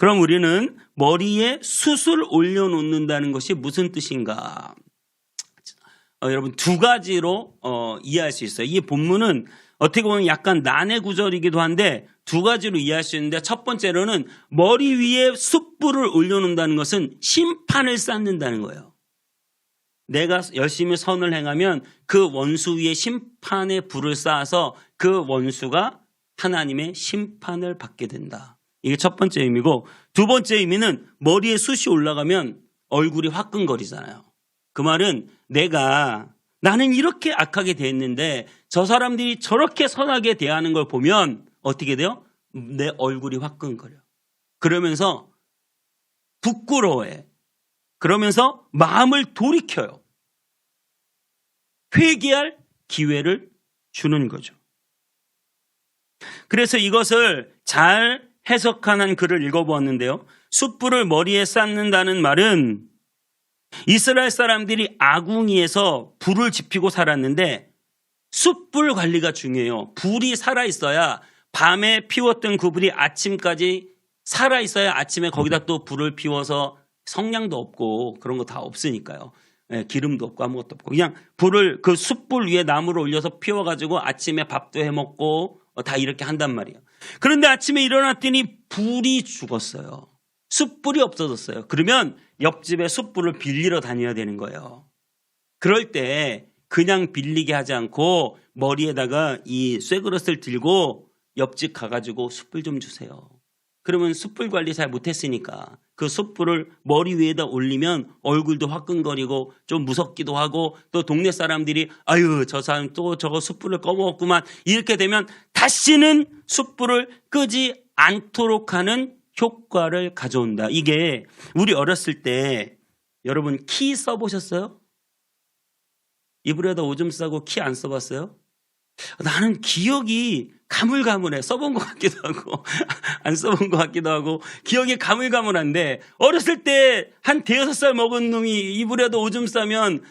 그럼 우리는 머리에 숯을 올려놓는다는 것이 무슨 뜻인가? 여러분 두 가지로 이해할 수 있어요. 이 본문은 어떻게 보면 약간 난해 구절이기도 한데 두 가지로 이해할 수 있는데, 첫 번째로는 머리 위에 숯불을 올려놓는다는 것은 심판을 쌓는다는 거예요. 내가 열심히 선을 행하면 그 원수 위에 심판의 불을 쌓아서 그 원수가 하나님의 심판을 받게 된다. 이게 첫 번째 의미고, 두 번째 의미는 머리에 숯이 올라가면 얼굴이 화끈거리잖아요. 그 말은 나는 이렇게 악하게 대했는데 저 사람들이 저렇게 선하게 대하는 걸 보면 어떻게 돼요? 내 얼굴이 화끈거려. 그러면서 부끄러워해. 그러면서 마음을 돌이켜요. 회개할 기회를 주는 거죠. 그래서 이것을 잘 해석하는 글을 읽어보았는데요. 숯불을 머리에 쌓는다는 말은 이스라엘 사람들이 아궁이에서 불을 지피고 살았는데 숯불 관리가 중요해요. 불이 살아있어야, 밤에 피웠던 그 불이 아침까지 살아있어야 아침에 거기다 또 불을 피워서 성냥도 없고 그런 거 다 없으니까요. 기름도 없고 아무것도 없고 그냥 불을 그 숯불 위에 나무를 올려서 피워가지고 아침에 밥도 해먹고 다 이렇게 한단 말이에요. 그런데 아침에 일어났더니 불이 죽었어요. 숯불이 없어졌어요. 그러면 옆집에 숯불을 빌리러 다녀야 되는 거예요. 그럴 때 그냥 빌리게 하지 않고 머리에다가 이 쇠그릇을 들고 옆집 가가지고 숯불 좀 주세요. 그러면 숯불 관리 잘 못했으니까 그 숯불을 머리 위에다 올리면 얼굴도 화끈거리고 좀 무섭기도 하고, 또 동네 사람들이 아유 저 사람 또 저거 숯불을 꺼먹었구만, 이렇게 되면 다시는 숯불을 끄지 않도록 하는 효과를 가져온다. 이게 우리 어렸을 때 여러분 키 써보셨어요? 이불에다 오줌 싸고 키 안 써봤어요? 나는 기억이 가물가물해. 써본 것 같기도 하고 안 써본 것 같기도 하고 기억이 가물가물한데, 어렸을 때 한 5살 먹은 놈이 이불에다 오줌 싸면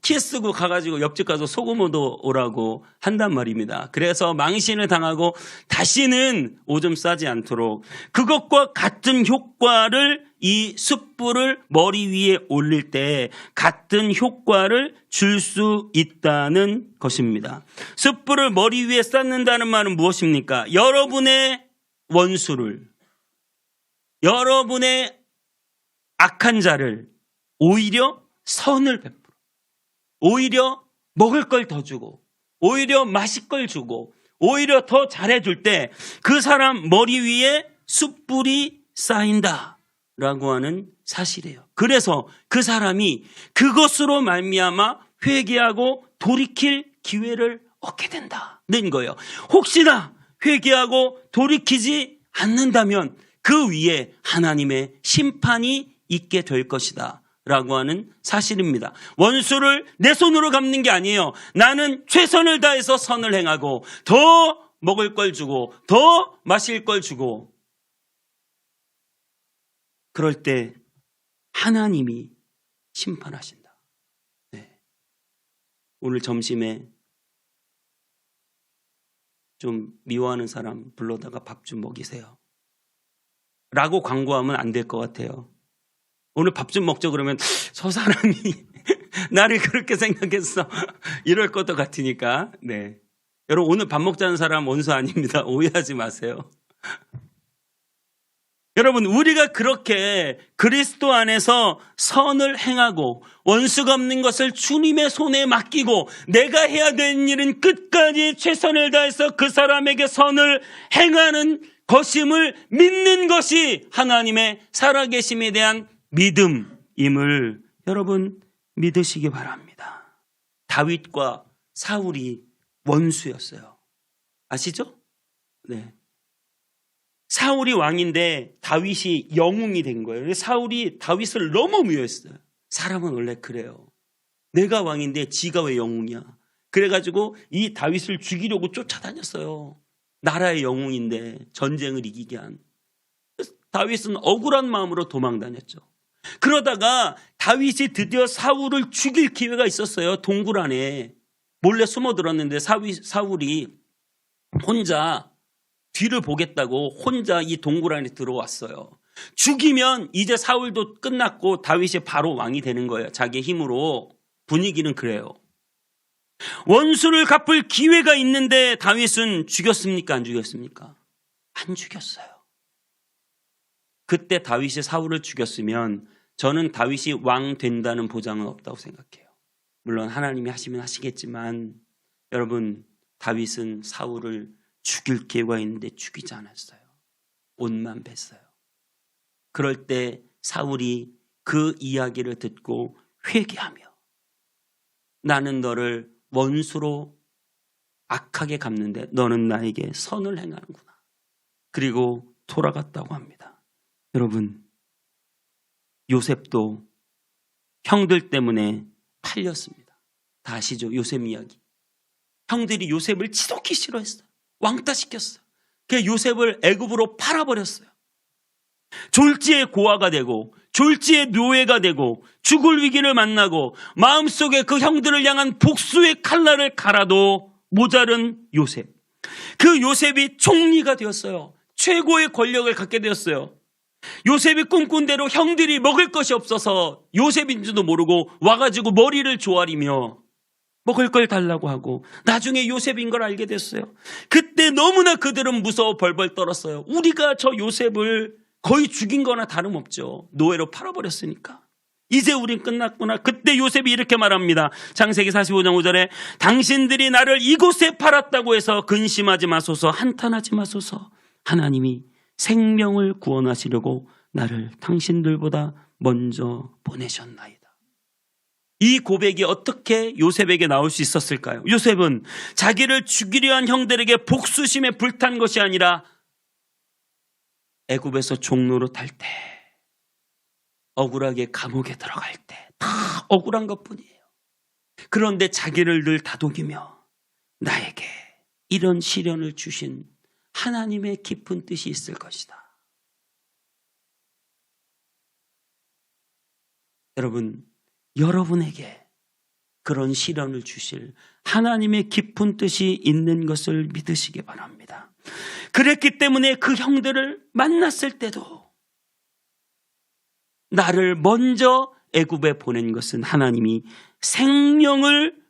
키 쓰고 가가지고 옆집 가서 소금 얻어 오라고 한단 말입니다. 그래서 망신을 당하고 다시는 오줌 싸지 않도록, 그것과 같은 효과를 이 숯불을 머리 위에 올릴 때 같은 효과를 줄 수 있다는 것입니다. 숯불을 머리 위에 쌓는다는 말은 무엇입니까? 여러분의 원수를, 여러분의 악한 자를 오히려 선을 베풀어, 오히려 먹을 걸 더 주고, 오히려 마실 걸 주고, 오히려 더 잘해줄 때 그 사람 머리 위에 숯불이 쌓인다 라고 하는 사실이에요. 그래서 그 사람이 그것으로 말미암아 회개하고 돌이킬 기회를 얻게 된다는 거예요. 혹시나 회개하고 돌이키지 않는다면 그 위에 하나님의 심판이 있게 될 것이다 라고 하는 사실입니다. 원수를 내 손으로 갚는 게 아니에요. 나는 최선을 다해서 선을 행하고 더 먹을 걸 주고 더 마실 걸 주고, 그럴 때 하나님이 심판하신다. 네. 오늘 점심에 좀 미워하는 사람 불러다가 밥 좀 먹이세요 라고 광고하면 안 될 것 같아요. 오늘 밥 좀 먹자 그러면 저 사람이 나를 그렇게 생각했어 이럴 것도 같으니까. 네. 여러분 오늘 밥 먹자는 사람 원수 아닙니다. 오해하지 마세요. 여러분 우리가 그렇게 그리스도 안에서 선을 행하고 원수가 없는 것을 주님의 손에 맡기고 내가 해야 되는 일은 끝까지 최선을 다해서 그 사람에게 선을 행하는 것임을 믿는 것이 하나님의 살아계심에 대한 믿음임을 여러분 믿으시기 바랍니다. 다윗과 사울이 원수였어요. 아시죠? 네. 사울이 왕인데 다윗이 영웅이 된 거예요. 사울이 다윗을 너무 미워했어요. 사람은 원래 그래요. 내가 왕인데 지가 왜 영웅이야? 그래가지고 이 다윗을 죽이려고 쫓아다녔어요. 나라의 영웅인데 전쟁을 이기게 한. 다윗은 억울한 마음으로 도망다녔죠. 그러다가 다윗이 드디어 사울을 죽일 기회가 있었어요. 동굴 안에 몰래 숨어들었는데 사울이 혼자 뒤를 보겠다고 혼자 이 동굴 안에 들어왔어요. 죽이면 이제 사울도 끝났고 다윗이 바로 왕이 되는 거예요. 자기의 힘으로. 분위기는 그래요. 원수를 갚을 기회가 있는데 다윗은 죽였습니까? 안 죽였습니까? 안 죽였어요. 그때 다윗이 사울을 죽였으면 저는 다윗이 왕 된다는 보장은 없다고 생각해요. 물론 하나님이 하시면 하시겠지만 여러분, 다윗은 사울을 죽일 기회가 있는데 죽이지 않았어요. 옷만 뱄어요. 그럴 때 사울이 그 이야기를 듣고 회개하며 나는 너를 원수로 악하게 갚는데 너는 나에게 선을 행하는구나. 그리고 돌아갔다고 합니다. 여러분, 요셉도 형들 때문에 팔렸습니다. 다 아시죠? 요셉 이야기. 형들이 요셉을 지독히 싫어했어요. 왕따시켰어요. 그래서 요셉을 애굽으로 팔아버렸어요. 졸지의 고아가 되고 졸지의 노예가 되고 죽을 위기를 만나고 마음속에 그 형들을 향한 복수의 칼날을 갈아도 모자른 요셉. 그 요셉이 총리가 되었어요. 최고의 권력을 갖게 되었어요. 요셉이 꿈꾼 대로 형들이 먹을 것이 없어서 요셉인지도 모르고 와가지고 머리를 조아리며 먹을 걸 달라고 하고 나중에 요셉인 걸 알게 됐어요. 그때 너무나 그들은 무서워 벌벌 떨었어요. 우리가 저 요셉을 거의 죽인 거나 다름없죠. 노예로 팔아버렸으니까. 이제 우린 끝났구나. 그때 요셉이 이렇게 말합니다. 창세기 45장 5절에 당신들이 나를 이곳에 팔았다고 해서 근심하지 마소서, 한탄하지 마소서. 하나님이 생명을 구원하시려고 나를 당신들보다 먼저 보내셨나이다. 이 고백이 어떻게 요셉에게 나올 수 있었을까요? 요셉은 자기를 죽이려 한 형들에게 복수심에 불탄 것이 아니라 애굽에서 종로로 탈 때, 억울하게 감옥에 들어갈 때 다 억울한 것뿐이에요. 그런데 자기를 늘 다독이며 나에게 이런 시련을 주신 하나님의 깊은 뜻이 있을 것이다. 여러분, 여러분에게 그런 시련을 주실 하나님의 깊은 뜻이 있는 것을 믿으시기 바랍니다. 그랬기 때문에 그 형들을 만났을 때도 나를 먼저 애굽에 보낸 것은 하나님이 생명을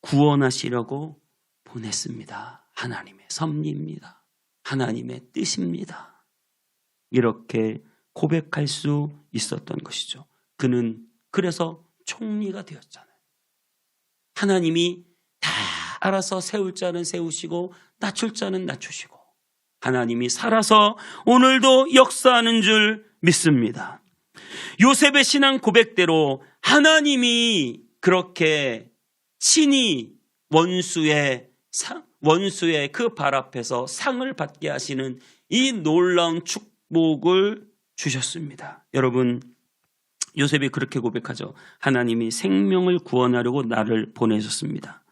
구원하시려고 보냈습니다. 하나님의 섭리입니다. 하나님의 뜻입니다. 이렇게 고백할 수 있었던 것이죠. 그는 그래서 총리가 되었잖아요. 하나님이 다 알아서 세울 자는 세우시고 낮출 자는 낮추시고 하나님이 살아서 오늘도 역사하는 줄 믿습니다. 요셉의 신앙 고백대로 하나님이 그렇게 친히 원수의 그 발 앞에서 상을 받게 하시는 이 놀라운 축복을 주셨습니다. 여러분, 요셉이 그렇게 고백하죠. 하나님이 생명을 구원하려고 나를 보내셨습니다.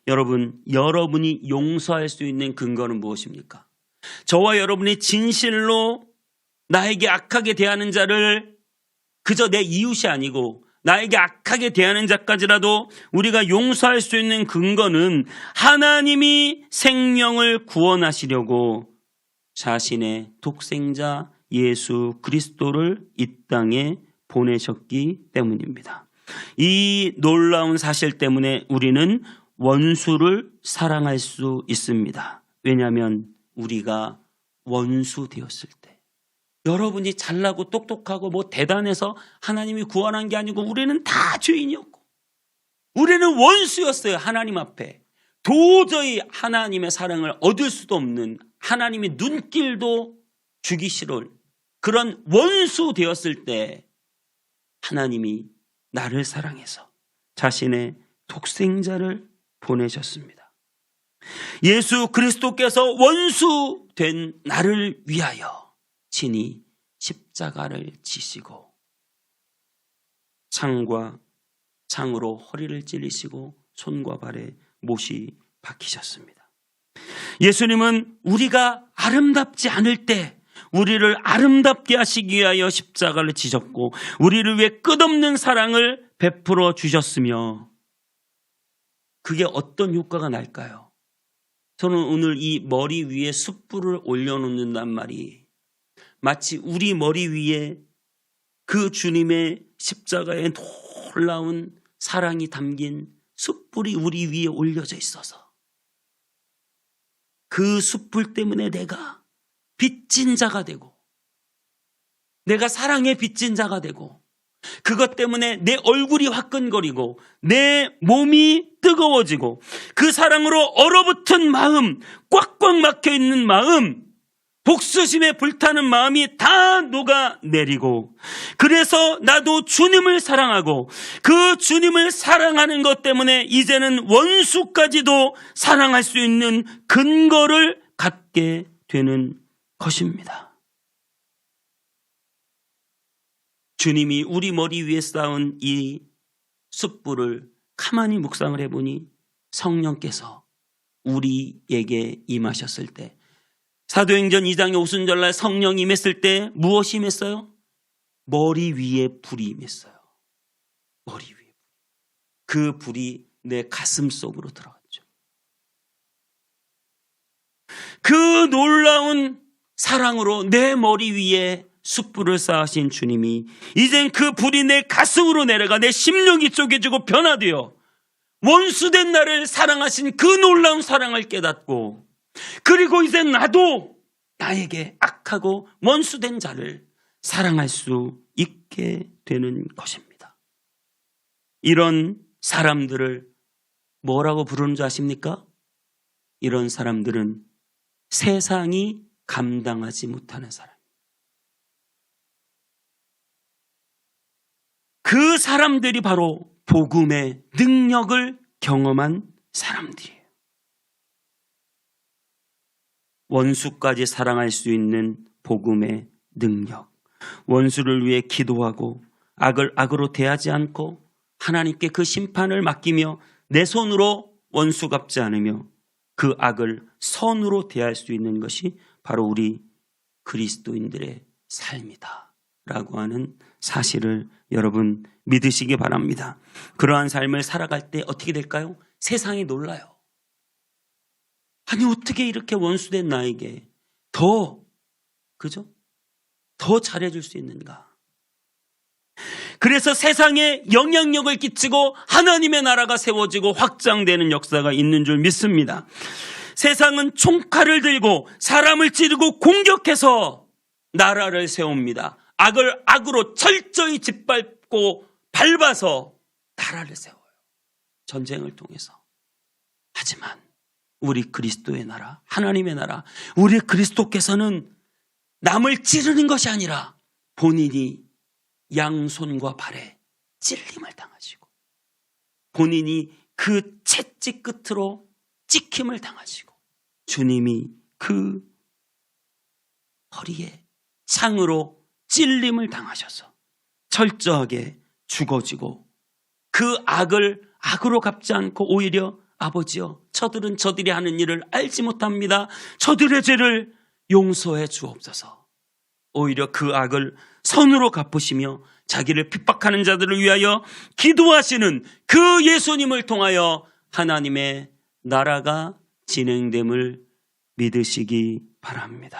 여러분, 여러분이 용서할 수 있는 근거는 무엇입니까? 저와 여러분이 진실로 나에게 악하게 대하는 자를 그저 내 이웃이 아니고 나에게 악하게 대하는 자까지라도 우리가 용서할 수 있는 근거는 하나님이 생명을 구원하시려고 자신의 독생자 예수 그리스도를 이 땅에 보내셨기 때문입니다. 이 놀라운 사실 때문에 우리는 원수를 사랑할 수 있습니다. 왜냐하면 우리가 원수 되었을 때, 여러분이 잘나고 똑똑하고 뭐 대단해서 하나님이 구원한 게 아니고 우리는 다 죄인이었고 우리는 원수였어요. 하나님 앞에 도저히 하나님의 사랑을 얻을 수도 없는, 하나님이 눈길도 주기 싫을 그런 원수 되었을 때 하나님이 나를 사랑해서 자신의 독생자를 보내셨습니다. 예수 그리스도께서 원수 된 나를 위하여 친히 십자가를 지시고 창과 창으로 허리를 찔리시고 손과 발에 못이 박히셨습니다. 예수님은 우리가 아름답지 않을 때 우리를 아름답게 하시기 위하여 십자가를 지셨고 우리를 위해 끝없는 사랑을 베풀어 주셨으며, 그게 어떤 효과가 날까요? 저는 오늘 이 머리 위에 숯불을 올려놓는단 말이 마치 우리 머리 위에 그 주님의 십자가의 놀라운 사랑이 담긴 숯불이 우리 위에 올려져 있어서 그 숯불 때문에 내가 빚진 자가 되고 내가 사랑에 빚진 자가 되고 그것 때문에 내 얼굴이 화끈거리고 내 몸이 뜨거워지고 그 사랑으로 얼어붙은 마음, 꽉꽉 막혀있는 마음, 복수심에 불타는 마음이 다 녹아내리고 그래서 나도 주님을 사랑하고 그 주님을 사랑하는 것 때문에 이제는 원수까지도 사랑할 수 있는 근거를 갖게 되는 것입니다. 주님이 우리 머리 위에 쌓은 이 숯불을 가만히 묵상을 해보니 성령께서 우리에게 임하셨을 때 사도행전 2장의 오순절날 성령이 임했을 때 무엇이 임했어요? 머리 위에 불이 임했어요. 머리 위에. 그 불이 내 가슴 속으로 들어갔죠. 그 놀라운 사랑으로 내 머리 위에 숯불을 쌓으신 주님이 이젠 그 불이 내 가슴으로 내려가 내 심령이 쪼개지고 변화되어 원수된 나를 사랑하신 그 놀라운 사랑을 깨닫고 그리고 이제 나도 나에게 악하고 원수된 자를 사랑할 수 있게 되는 것입니다. 이런 사람들을 뭐라고 부르는 줄 아십니까? 이런 사람들은 세상이 감당하지 못하는 사람. 그 사람들이 바로 복음의 능력을 경험한 사람들이에요. 원수까지 사랑할 수 있는 복음의 능력. 원수를 위해 기도하고 악을 악으로 대하지 않고 하나님께 그 심판을 맡기며 내 손으로 원수 갚지 않으며 그 악을 선으로 대할 수 있는 것이 바로 우리 그리스도인들의 삶이다 라고 하는 사실을 여러분 믿으시기 바랍니다. 그러한 삶을 살아갈 때 어떻게 될까요? 세상이 놀라요. 아니 어떻게 이렇게 원수된 나에게 더 잘해줄 수 있는가? 그래서 세상에 영향력을 끼치고 하나님의 나라가 세워지고 확장되는 역사가 있는 줄 믿습니다. 세상은 총칼을 들고 사람을 찌르고 공격해서 나라를 세웁니다. 악을 악으로 철저히 짓밟고 밟아서 나라를 세워요. 전쟁을 통해서. 하지만 우리 그리스도의 나라, 하나님의 나라, 우리 그리스도께서는 남을 찌르는 것이 아니라 본인이 양손과 발에 찔림을 당하시고 본인이 그 채찍 끝으로 찍힘을 당하시고 주님이 그 허리에 창으로 찔림을 당하셔서 철저하게 죽어지고 그 악을 악으로 갚지 않고 오히려 아버지여 저들은 저들이 하는 일을 알지 못합니다. 저들의 죄를 용서해 주옵소서. 오히려 그 악을 선으로 갚으시며 자기를 핍박하는 자들을 위하여 기도하시는 그 예수님을 통하여 하나님의 나라가 진행됨을 믿으시기 바랍니다.